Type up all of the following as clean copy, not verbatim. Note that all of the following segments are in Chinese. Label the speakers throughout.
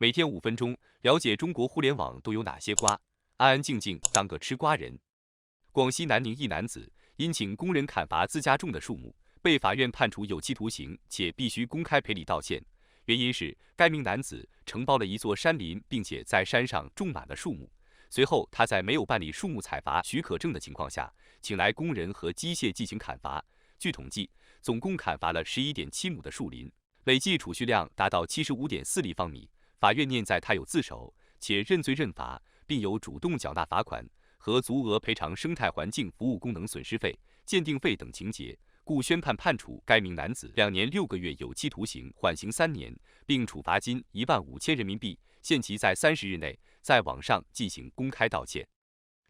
Speaker 1: 每天5分钟，了解中国互联网都有哪些瓜，安安静静当个吃瓜人。广西南宁一男子因请工人砍伐自家种的树木，被法院判处有期徒刑，且必须公开赔礼道歉。原因是该名男子承包了一座山林，并且在山上种满了树木。随后，他在没有办理树木采伐许可证的情况下，请来工人和机械进行砍伐。据统计，总共砍伐了11.7亩的树林，累计储蓄量达到75.4立方米。法院念在他有自首，且认罪认罚，并有主动缴纳罚款和足额赔偿生态环境服务功能损失费、鉴定费等情节，故宣判处该名男子2年6个月有期徒刑，缓刑3年，并处罚金15000人民币，限期在30日内在网上进行公开道歉。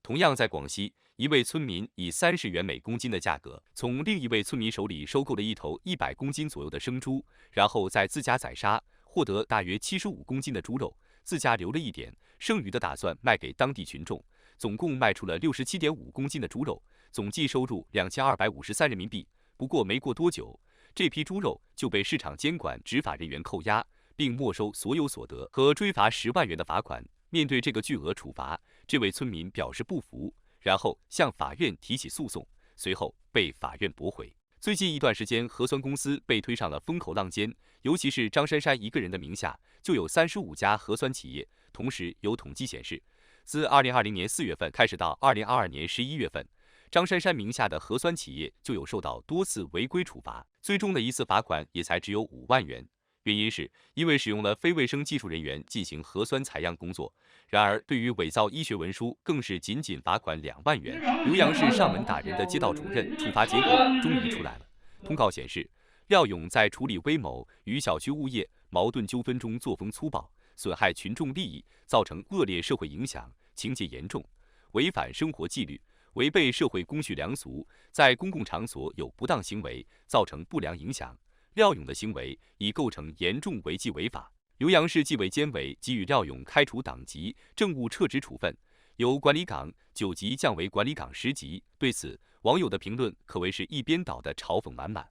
Speaker 1: 同样在广西，一位村民以30元每公斤的价格，从另一位村民手里收购了一头100公斤左右的生猪，然后在自家宰杀，获得大约75公斤的猪肉，自家留了一点，剩余的打算卖给当地群众，总共卖出了67.5公斤的猪肉，总计收入2253人民币。不过没过多久，这批猪肉就被市场监管执法人员扣押，并没收所有所得和追罚10万元的罚款。面对这个巨额处罚，这位村民表示不服，然后向法院提起诉讼，随后被法院驳回。最近一段时间，核酸公司被推上了风口浪尖，尤其是张珊珊一个人的名下就有35家核酸企业。同时，有统计显示，自2020年4月份开始到2022年11月份，张珊珊名下的核酸企业就有受到多次违规处罚，最终的一次罚款也才只有5万元。原因是因为使用了非卫生技术人员进行核酸采样工作。然而，对于伪造医学文书，更是仅罚款2万元。浏阳市上门打人的街道主任处罚结果终于出来了。通告显示，廖勇在处理魏某与小区物业矛盾纠纷中作风粗暴，损害群众利益，造成恶劣社会影响，情节严重，违反生活纪律，违背社会公序良俗，在公共场所有不当行为，造成不良影响。廖勇的行为已构成严重违纪违法，浏阳市纪委监委给予廖勇开除党籍、政务撤职处分，由管理岗9级降为管理岗10级。对此，网友的评论可谓是一边倒的嘲讽满满。